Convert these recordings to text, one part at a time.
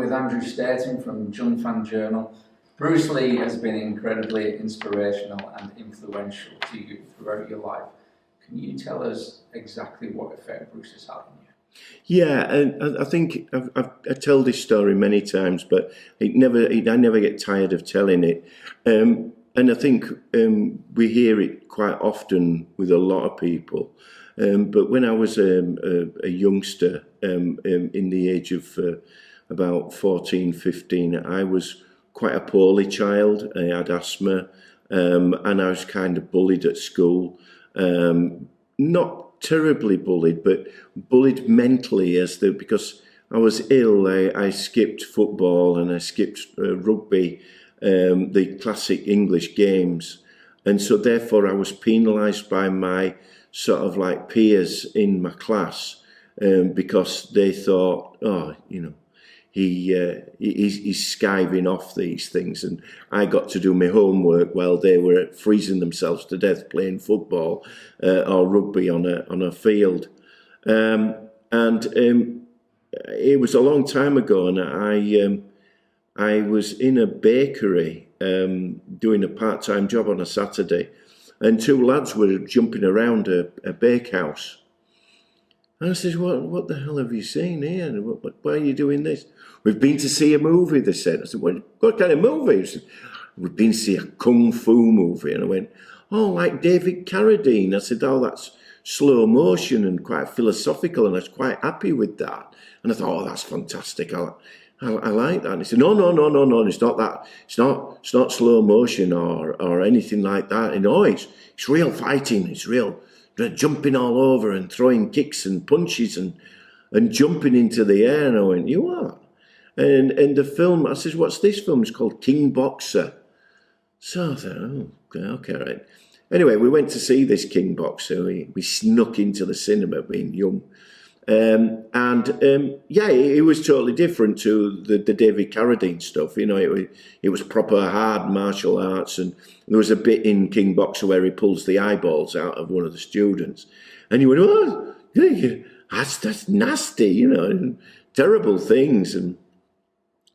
with Andrew Staton from Jung Fan Journal. Bruce Lee has been incredibly inspirational and influential to you throughout your life. Can you tell us exactly what effect Bruce has had on you? Yeah, and I think I tell this story many times, but I never get tired of telling it. And I think we hear it quite often with a lot of people. But when I was a youngster, in the age of about 14, 15, I was quite a poorly child. I had asthma, and I was kind of bullied at school. Not terribly bullied, but bullied mentally because I was ill. I skipped football and I skipped rugby, the classic English games. And so therefore I was penalised by my sort of like peers in my class, because they thought, oh, you know, he's skiving off these things, and I got to do my homework while they were freezing themselves to death playing football or rugby on a field. It was a long time ago, and I was in a bakery doing a part-time job on a Saturday, and two lads were jumping around a bakehouse. And I said, what the hell have you seen here? Why are you doing this? We've been to see a movie, they said. I said, what kind of movie? Said, we've been to see a kung fu movie. And I went, oh, like David Carradine. I said, oh, that's slow motion and quite philosophical, and I was quite happy with that. And I thought, oh, that's fantastic. I like that. And he said, no, it's not that. It's not slow motion or anything like that. And no, it's real fighting. It's real jumping all over and throwing kicks and punches and jumping into the air. And I went, you are? And the film, I said, what's this film? It's called King Boxer. So I thought, oh, okay, right. Anyway, we went to see this King Boxer. We snuck into the cinema being young. It was totally different to the David Carradine stuff. You know, it was proper hard martial arts, and there was a bit in King Boxer where he pulls the eyeballs out of one of the students, and you went, oh, that's nasty, you know, and terrible things, and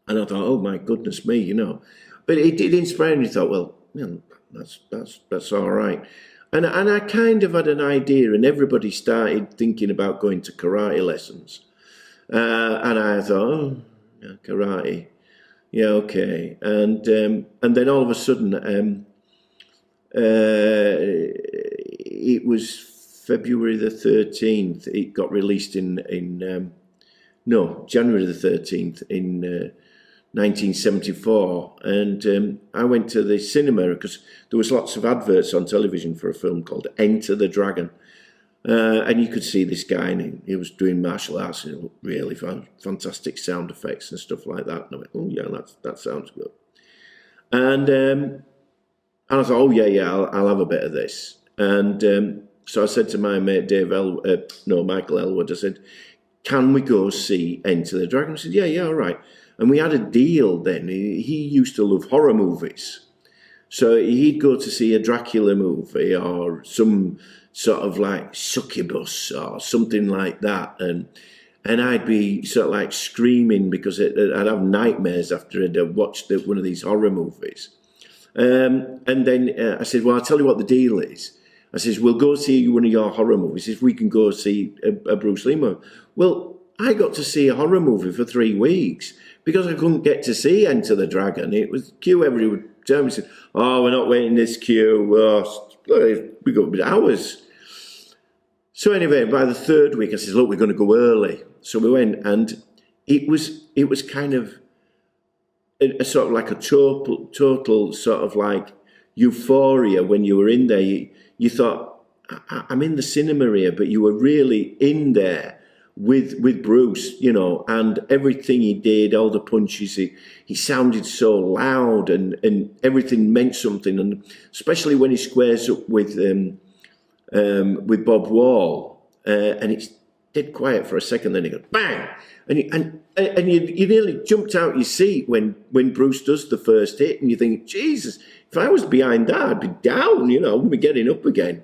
I thought, oh my goodness me, you know, but it did inspire me. I thought, well, you know, that's all right. And I kind of had an idea, and everybody started thinking about going to karate lessons. And I thought, oh, yeah, karate, yeah, okay. And then all of a sudden, it was February the 13th. It got released January the 13th in 1974, and I went to the cinema because there was lots of adverts on television for a film called Enter the Dragon, and you could see this guy, and he was doing martial arts, and it looked really fantastic sound effects and stuff like that. And I went, oh yeah, that sounds good. And I thought, oh yeah, I'll have a bit of this. And so I said to my mate Michael Elwood, I said, can we go see Enter the Dragon? He said, yeah, all right. And we had a deal then. He used to love horror movies. So he'd go to see a Dracula movie or some sort of like succubus or something like that. And I'd be sort of like screaming because I'd have nightmares after I'd watched one of these horror movies. And then I said, well, I'll tell you what the deal is. I says, we'll go see one of your horror movies if we can go see a Bruce Lee movie. Well, I got to see a horror movie for 3 weeks because I couldn't get to see Enter the Dragon. It was queue every time. We said, oh, we're not waiting this queue. Oh, we got hours. So anyway, by the 3rd week, I said, look, we're going to go early. So we went, and it was kind of a sort of like a total sort of like euphoria when you were in there. You thought, I'm in the cinema here, but you were really in there with Bruce, you know, and everything he did, all the punches, he sounded so loud, and everything meant something, and especially when he squares up with Bob Wall, and it's dead quiet for a second, then he goes bang, and you nearly jumped out your seat when Bruce does the first hit, and you think, Jesus, if I was behind that, I'd be down, you know, I wouldn't be getting up again.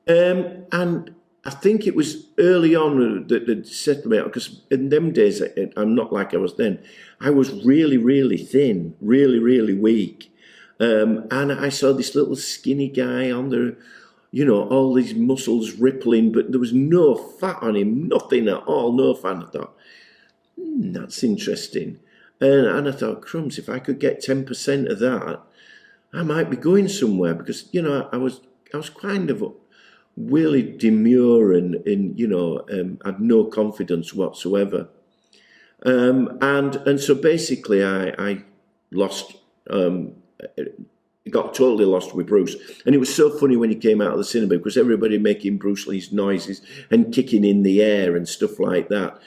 And I think it was early on that set me out, because in them days, I'm not like I was then. I was really, really thin, really, really weak. And I saw this little skinny guy on the, all these muscles rippling, but there was no fat on him, nothing at all, no fat. I thought, that's interesting. And I thought, crumbs, if I could get 10% of that, I might be going somewhere, because, I was kind of really demure and had no confidence whatsoever. And so basically I lost, got totally lost with Bruce. And it was so funny when he came out of the cinema, because everybody making Bruce Lee's noises and kicking in the air and stuff like that.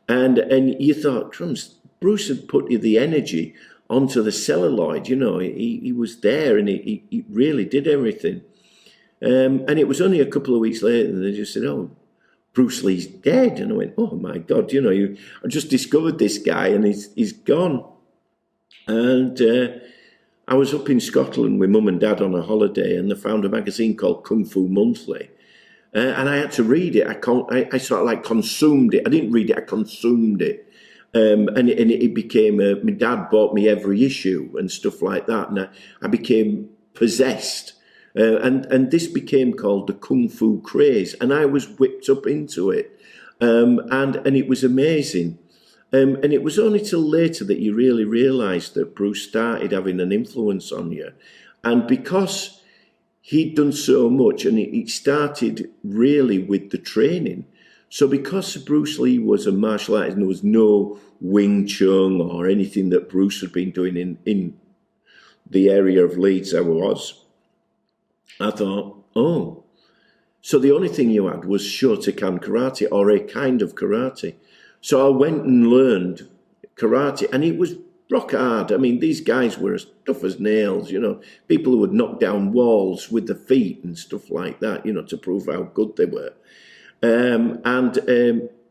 And you thought, crumbs, Bruce had put the energy onto the celluloid, he was there, and he really did everything. And it was only a couple of weeks later that they just said, oh, Bruce Lee's dead. And I went, oh my God, I just discovered this guy and he's gone. And I was up in Scotland with Mum and Dad on a holiday, and they found a magazine called Kung Fu Monthly. And I had to read it. I sort of like consumed it. I didn't read it, I consumed it. And it became, my dad bought me every issue and stuff like that. And I became possessed. And this became called the Kung Fu craze, and I was whipped up into it, and it was amazing. And it was only till later that you really realised that Bruce started having an influence on you, and because he'd done so much, and it started really with the training. So because Bruce Lee was a martial artist, and there was no Wing Chun or anything that Bruce had been doing in the area of Leeds I thought, oh, so the only thing you had was Shotokan karate, or a kind of karate. So I went and learned karate, and it was rock hard. I mean, these guys were as tough as nails, people who would knock down walls with their feet and stuff like that, to prove how good they were.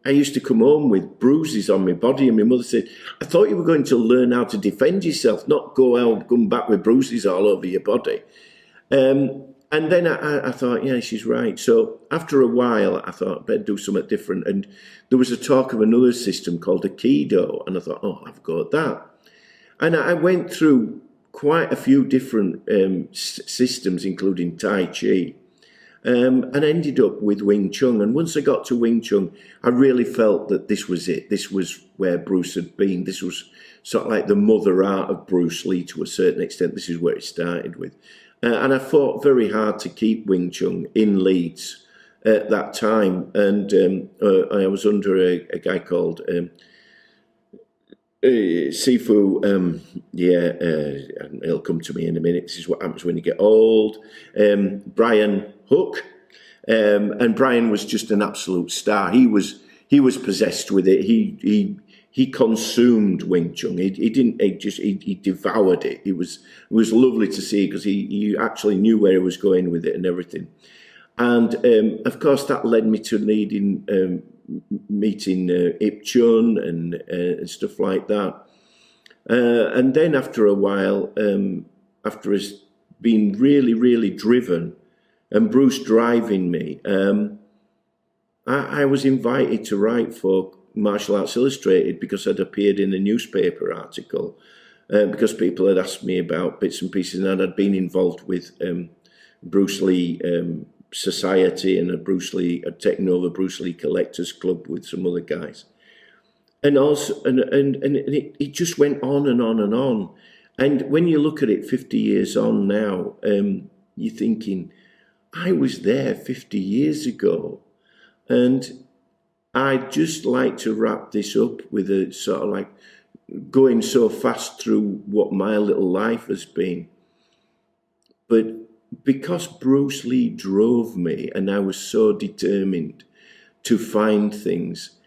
I used to come home with bruises on my body, and my mother said, I thought you were going to learn how to defend yourself, not come back with bruises all over your body. And then I thought, yeah, she's right. So after a while, I thought, I'd better do something different. And there was a talk of another system called Aikido. And I thought, oh, I'll have a go at that. And I went through quite a few different systems, including Tai Chi, and ended up with Wing Chun. And once I got to Wing Chun, I really felt that this was it. This was where Bruce had been. This was sort of like the mother art of Bruce Lee to a certain extent. This is where it started with. And I fought very hard to keep Wing Chun in Leeds at that time. And I was under a guy called Sifu. He'll come to me in a minute. This is what happens when you get old. Brian Hook. And Brian was just an absolute star. He was possessed with it. He consumed Wing Chun. He devoured it. It was lovely to see, because he actually knew where he was going with it and everything. And of course that led me to meeting Ip Chun and stuff like that. And then after a while, after us being really, really driven, and Bruce driving me, I was invited to write for Martial Arts Illustrated, because I'd appeared in a newspaper article, because people had asked me about bits and pieces, and I'd been involved with Bruce Lee Society, and I'd taken over Bruce Lee Collectors Club with some other guys, and also and it just went on and on and on. And when you look at it 50 years on now, you're thinking, I was there 50 years ago, and I'd just like to wrap this up with a sort of like going so fast through what my little life has been. But because Bruce Lee drove me, and I was so determined to find things,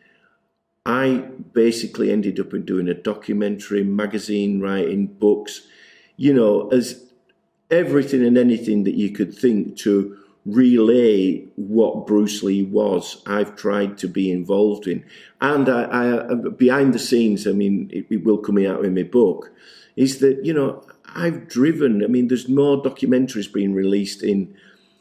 I basically ended up in doing a documentary, magazine writing, books, as everything and anything that you could think to relay what Bruce Lee was, I've tried to be involved in. And I behind the scenes, I mean, it will come out in my book, is that, I've driven, I mean, there's more documentaries being released in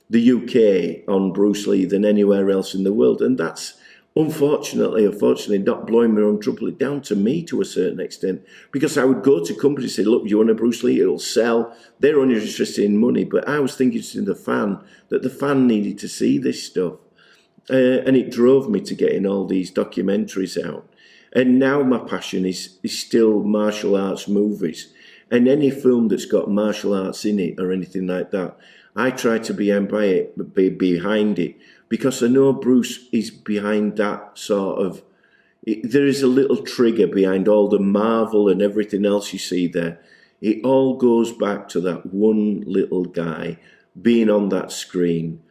the UK on Bruce Lee than anywhere else in the world. And that's unfortunately not blowing my own trumpet, down to me to a certain extent, because I would go to companies and say, look, you want a Bruce Lee, it'll sell. They're only interested in money. But I was thinking to the fan that the fan needed to see this stuff. And it drove me to getting all these documentaries out. And now my passion is still martial arts movies. And any film that's got martial arts in it or anything like that, I try to be behind it, because I know Bruce is behind that sort of... There is a little trigger behind all the marvel and everything else you see there. It all goes back to that one little guy being on that screen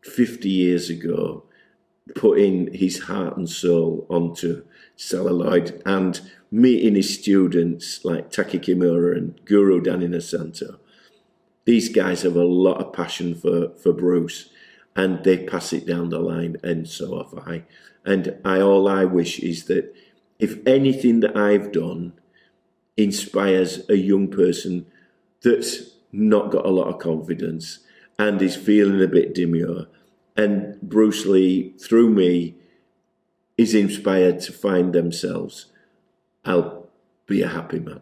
50 years ago, putting his heart and soul onto celluloid and meeting his students like Taky Kimura and Guro down in Inosanto. These guys have a lot of passion for Bruce, and they pass it down the line, and so have I. And all I wish is that if anything that I've done inspires a young person that's not got a lot of confidence and is feeling a bit demure, and Bruce Lee, through me, is inspired to find themselves, I'll be a happy man.